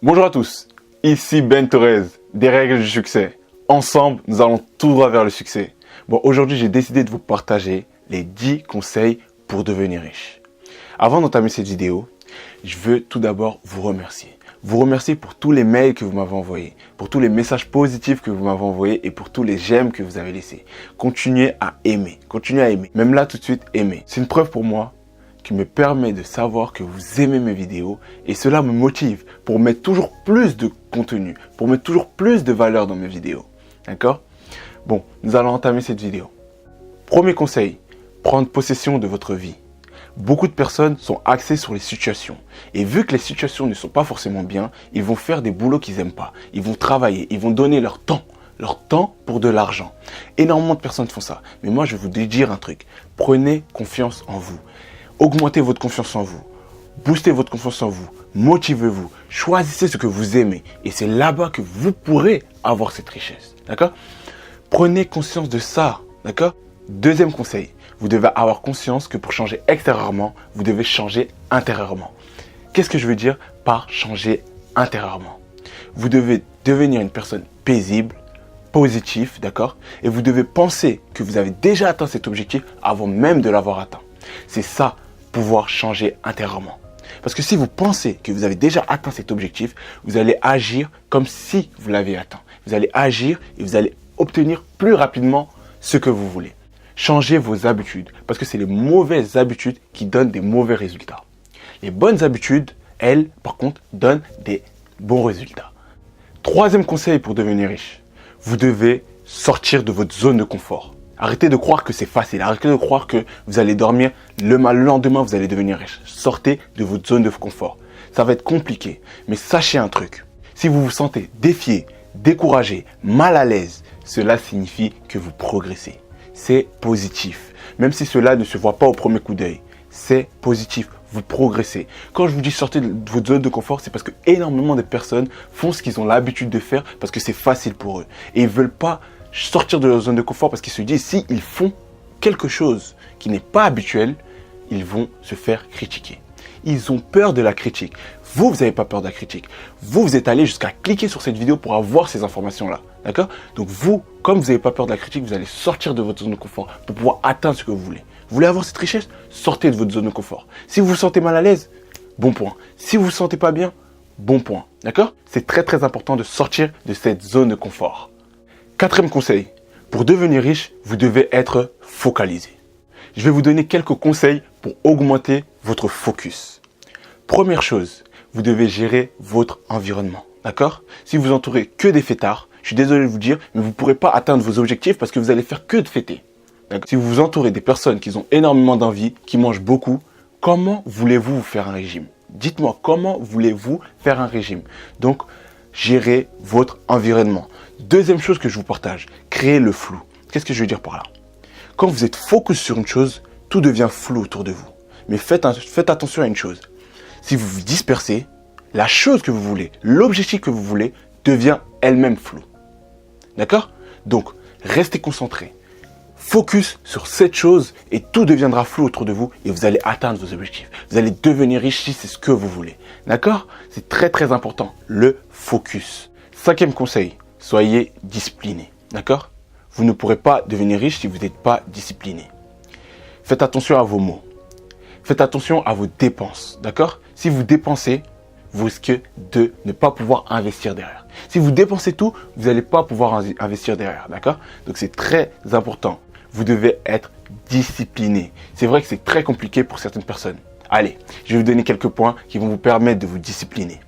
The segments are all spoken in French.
Bonjour à tous, ici Ben Torres, des règles du succès. Ensemble, nous allons tout droit vers le succès. Bon, aujourd'hui, j'ai décidé de vous partager les 10 conseils pour devenir riche. Avant d'entamer cette vidéo, je veux tout d'abord vous remercier. Vous remercier pour tous les mails que vous m'avez envoyés, pour tous les messages positifs que vous m'avez envoyés et pour tous les j'aime que vous avez laissés. Continuez à aimer. Même là, tout de suite, aimez. C'est une preuve pour moi qui me permet de savoir que vous aimez mes vidéos et cela me motive pour mettre toujours plus de contenu, pour mettre toujours plus de valeur dans mes vidéos. D'accord? Bon, nous allons entamer cette vidéo. Premier conseil, prendre possession de votre vie. Beaucoup de personnes sont axées sur les situations. Et vu que les situations ne sont pas forcément bien, ils vont faire des boulots qu'ils n'aiment pas. Ils vont travailler, ils vont donner leur temps pour de l'argent. Énormément de personnes font ça. Mais moi, je vais vous dire un truc. Prenez confiance en vous. Augmentez votre confiance en vous. Boostez votre confiance en vous. Motivez-vous. Choisissez ce que vous aimez. Et c'est là-bas que vous pourrez avoir cette richesse. D'accord? Prenez conscience de ça. D'accord? Deuxième conseil. Vous devez avoir conscience que pour changer extérieurement, vous devez changer intérieurement. Qu'est-ce que je veux dire par changer intérieurement? Vous devez devenir une personne paisible, positive, d'accord? Et vous devez penser que vous avez déjà atteint cet objectif avant même de l'avoir atteint. C'est ça, pouvoir changer intérieurement. Parce que si vous pensez que vous avez déjà atteint cet objectif, vous allez agir comme si vous l'aviez atteint. Vous allez agir et vous allez obtenir plus rapidement ce que vous voulez. Changez vos habitudes, parce que c'est les mauvaises habitudes qui donnent des mauvais résultats. Les bonnes habitudes, elles, par contre, donnent des bons résultats. Troisième conseil pour devenir riche, vous devez sortir de votre zone de confort. Arrêtez de croire que c'est facile, arrêtez de croire que vous allez dormir, le lendemain vous allez devenir riche. Sortez de votre zone de confort. Ça va être compliqué, mais sachez un truc. Si vous vous sentez défié, découragé, mal à l'aise, cela signifie que vous progressez. C'est positif. Même si cela ne se voit pas au premier coup d'œil, c'est positif. Vous progressez. Quand je vous dis sortez de votre zone de confort, c'est parce que énormément de personnes font ce qu'ils ont l'habitude de faire parce que c'est facile pour eux. Et ils ne veulent pas sortir de leur zone de confort parce qu'ils se disent s'ils font quelque chose qui n'est pas habituel, ils vont se faire critiquer. Ils ont peur de la critique. Vous n'avez pas peur de la critique. Vous êtes allé jusqu'à cliquer sur cette vidéo pour avoir ces informations-là. D'accord? Donc vous, comme vous n'avez pas peur de la critique, vous allez sortir de votre zone de confort pour pouvoir atteindre ce que vous voulez. Vous voulez avoir cette richesse? Sortez de votre zone de confort. Si vous vous sentez mal à l'aise, bon point. Si vous ne vous sentez pas bien, bon point. D'accord? C'est très très important de sortir de cette zone de confort. Quatrième conseil, pour devenir riche, vous devez être focalisé. Je vais vous donner quelques conseils pour augmenter votre focus. Première chose, vous devez gérer votre environnement. D'accord? Si vous entourez que des fêtards, je suis désolé de vous dire, mais vous ne pourrez pas atteindre vos objectifs parce que vous allez faire que de fêter. Si vous vous entourez des personnes qui ont énormément d'envie, qui mangent beaucoup, comment voulez-vous vous faire un régime? Dites-moi, comment voulez-vous faire un régime? Donc, gérez votre environnement. Deuxième chose que je vous partage, créez le flou. Qu'est-ce que je veux dire par là? Quand vous êtes focus sur une chose, tout devient flou autour de vous. Mais faites attention à une chose. Si vous vous dispersez, la chose que vous voulez, l'objectif que vous voulez, devient elle-même flou. D'accord? Donc, restez concentré. Focus sur cette chose et tout deviendra flou autour de vous et vous allez atteindre vos objectifs. Vous allez devenir riche si c'est ce que vous voulez. D'accord? C'est très très important, le focus. Cinquième conseil, soyez discipliné. D'accord? Vous ne pourrez pas devenir riche si vous n'êtes pas discipliné. Faites attention à vos mots. Faites attention à vos dépenses. D'accord? Si vous dépensez, vous risquez de ne pas pouvoir investir derrière. Si vous dépensez tout, vous n'allez pas pouvoir investir derrière. D'accord? Donc c'est très important. Vous devez être discipliné. C'est vrai que c'est très compliqué pour certaines personnes. Allez, je vais vous donner quelques points qui vont vous permettre de vous discipliner.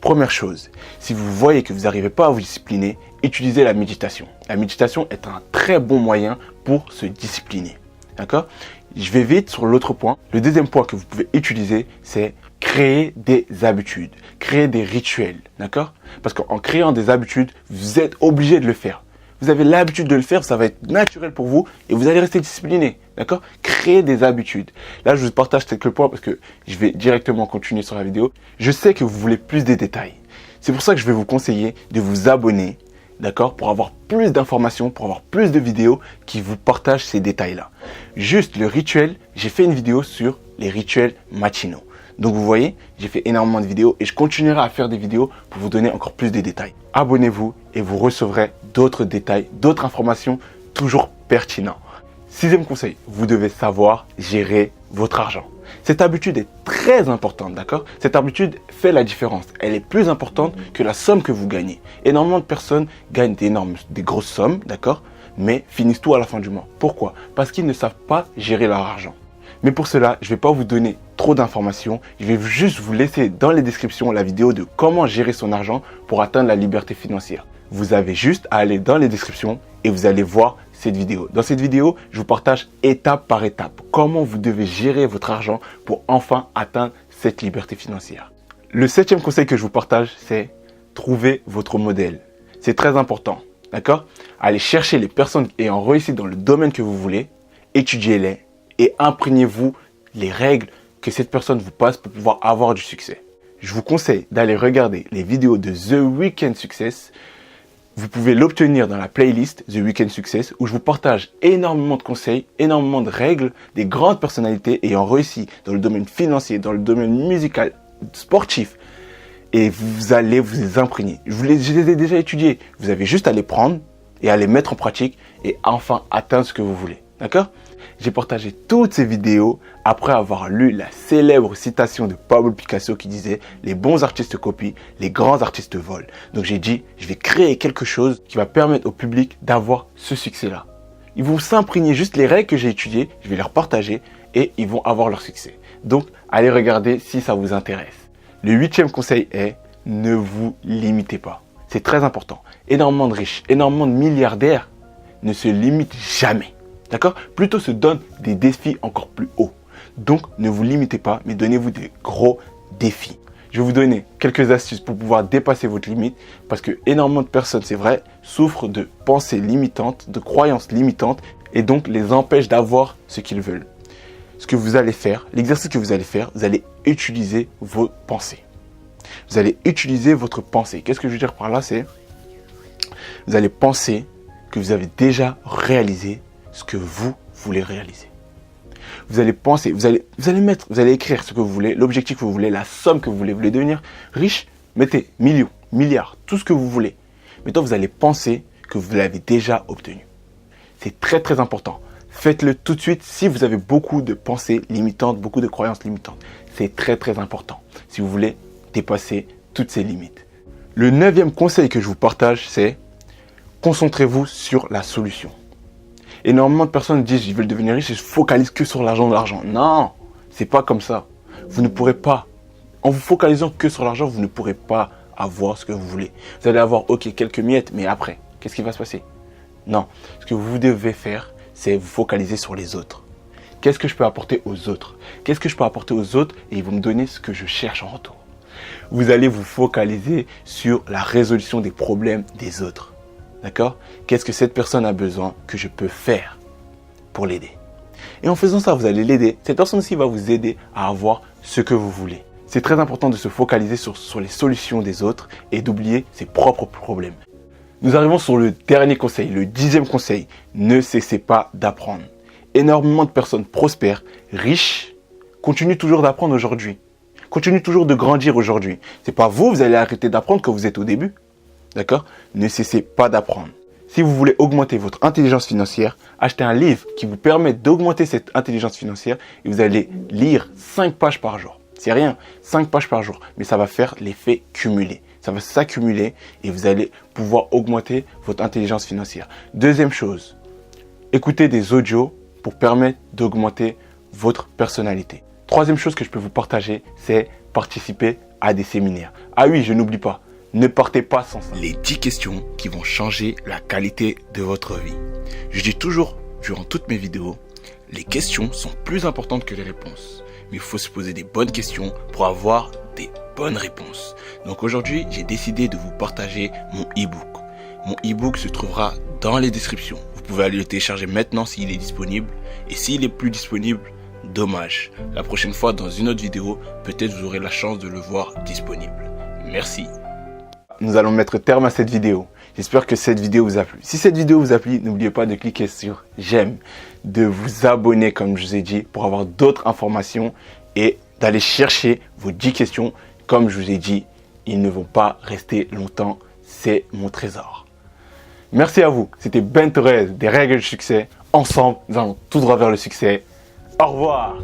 Première chose, si vous voyez que vous n'arrivez pas à vous discipliner, utilisez la méditation. La méditation est un très bon moyen pour se discipliner. D'accord? Je vais vite sur l'autre point. Le deuxième point que vous pouvez utiliser, c'est créer des habitudes, créer des rituels. D'accord? Parce qu'en créant des habitudes, vous êtes obligé de le faire. Vous avez l'habitude de le faire, ça va être naturel pour vous et vous allez rester discipliné. D'accord? Créez des habitudes. Là, je vous partage quelques points parce que je vais directement continuer sur la vidéo. Je sais que vous voulez plus de détails. C'est pour ça que je vais vous conseiller de vous abonner, d'accord? Pour avoir plus d'informations, pour avoir plus de vidéos qui vous partagent ces détails-là. Juste le rituel, j'ai fait une vidéo sur les rituels matinaux. Donc vous voyez, j'ai fait énormément de vidéos et je continuerai à faire des vidéos pour vous donner encore plus de détails. Abonnez-vous et vous recevrez d'autres détails, d'autres informations toujours pertinentes. Sixième conseil, vous devez savoir gérer votre argent. Cette habitude est très importante, d'accord? Cette habitude fait la différence. Elle est plus importante que la somme que vous gagnez. Énormément de personnes gagnent des grosses sommes, d'accord? Mais finissent tout à la fin du mois. Pourquoi? Parce qu'ils ne savent pas gérer leur argent. Mais pour cela, je ne vais pas vous donner trop d'informations. Je vais juste vous laisser dans les descriptions la vidéo de comment gérer son argent pour atteindre la liberté financière. Vous avez juste à aller dans les descriptions et vous allez voir cette vidéo. Dans cette vidéo, je vous partage étape par étape comment vous devez gérer votre argent pour enfin atteindre cette liberté financière. Le septième conseil que je vous partage, c'est trouver votre modèle. C'est très important, d'accord? Allez chercher les personnes ayant réussi dans le domaine que vous voulez, étudiez-les et imprégnez-vous les règles que cette personne vous passe pour pouvoir avoir du succès. Je vous conseille d'aller regarder les vidéos de The Weekend Success. Vous pouvez l'obtenir dans la playlist The Weekend Success où je vous partage énormément de conseils, énormément de règles des grandes personnalités ayant réussi dans le domaine financier, dans le domaine musical, sportif. Et vous allez vous les imprégner. Je les ai déjà étudiés. Vous avez juste à les prendre et à les mettre en pratique et enfin atteindre ce que vous voulez. D'accord? J'ai partagé toutes ces vidéos après avoir lu la célèbre citation de Pablo Picasso qui disait « Les bons artistes copient, les grands artistes volent ». Donc j'ai dit, je vais créer quelque chose qui va permettre au public d'avoir ce succès-là. Ils vont s'imprégner juste les règles que j'ai étudiées, je vais les repartager et ils vont avoir leur succès. Donc allez regarder si ça vous intéresse. Le huitième conseil est « Ne vous limitez pas ». C'est très important. Énormément de riches, énormément de milliardaires ne se limitent jamais. D'accord? Plutôt se donne des défis encore plus hauts. Donc, ne vous limitez pas, mais donnez-vous des gros défis. Je vais vous donner quelques astuces pour pouvoir dépasser votre limite parce que énormément de personnes, c'est vrai, souffrent de pensées limitantes, de croyances limitantes et donc les empêchent d'avoir ce qu'ils veulent. Ce que vous allez faire, l'exercice que vous allez faire, vous allez utiliser vos pensées. Vous allez utiliser votre pensée. Qu'est-ce que je veux dire par là? C'est vous allez penser que vous avez déjà réalisé ce que vous voulez réaliser. Vous allez penser, vous allez écrire ce que vous voulez, l'objectif que vous voulez, la somme que vous voulez. Vous voulez devenir riche? Mettez millions, milliards, tout ce que vous voulez. Maintenant, vous allez penser que vous l'avez déjà obtenu. C'est très très important. Faites-le tout de suite si vous avez beaucoup de pensées limitantes, beaucoup de croyances limitantes. C'est très très important si vous voulez dépasser toutes ces limites. Le neuvième conseil que je vous partage, c'est concentrez-vous sur la solution. Énormément de personnes disent qu'ils veulent devenir riches et se focalisent que sur l'argent. Non, c'est pas comme ça. Vous ne pourrez pas. En vous focalisant que sur l'argent, vous ne pourrez pas avoir ce que vous voulez. Vous allez avoir, ok, quelques miettes, mais après, qu'est-ce qui va se passer? Non, ce que vous devez faire, c'est vous focaliser sur les autres. Qu'est-ce que je peux apporter aux autres? Qu'est-ce que je peux apporter aux autres? Et ils vont me donner ce que je cherche en retour. Vous allez vous focaliser sur la résolution des problèmes des autres. D'accord? Qu'est-ce que cette personne a besoin que je peux faire pour l'aider? Et en faisant ça, vous allez l'aider. Cette personne aussi va vous aider à avoir ce que vous voulez. C'est très important de se focaliser sur les solutions des autres et d'oublier ses propres problèmes. Nous arrivons sur le dernier conseil, le 10e conseil. Ne cessez pas d'apprendre. Énormément de personnes prospères, riches, continuent toujours d'apprendre aujourd'hui. Continuent toujours de grandir aujourd'hui. C'est pas vous allez arrêter d'apprendre quand vous êtes au début. D'accord? Ne cessez pas d'apprendre. Si vous voulez augmenter votre intelligence financière, achetez un livre qui vous permet d'augmenter cette intelligence financière et vous allez lire 5 pages par jour. C'est rien, 5 pages par jour, mais ça va faire l'effet cumulé. Ça va s'accumuler et vous allez pouvoir augmenter votre intelligence financière. Deuxième chose, écoutez des audios pour permettre d'augmenter votre personnalité. Troisième chose que je peux vous partager, c'est participer à des séminaires. Ah oui, je n'oublie pas. Ne partez pas sans ça. Les 10 questions qui vont changer la qualité de votre vie. Je dis toujours, durant toutes mes vidéos, les questions sont plus importantes que les réponses. Mais il faut se poser des bonnes questions pour avoir des bonnes réponses. Donc aujourd'hui, j'ai décidé de vous partager mon e-book. Mon e-book se trouvera dans les descriptions. Vous pouvez aller le télécharger maintenant s'il est disponible. Et s'il est plus disponible, dommage. La prochaine fois, dans une autre vidéo, peut-être vous aurez la chance de le voir disponible. Merci. Nous allons mettre terme à cette vidéo. J'espère que cette vidéo vous a plu. Si cette vidéo vous a plu, n'oubliez pas de cliquer sur j'aime, de vous abonner comme je vous ai dit pour avoir d'autres informations et d'aller chercher vos 10 questions. Comme je vous ai dit, ils ne vont pas rester longtemps. C'est mon trésor. Merci à vous. C'était Ben Torres des règles du succès. Ensemble, nous allons tout droit vers le succès. Au revoir.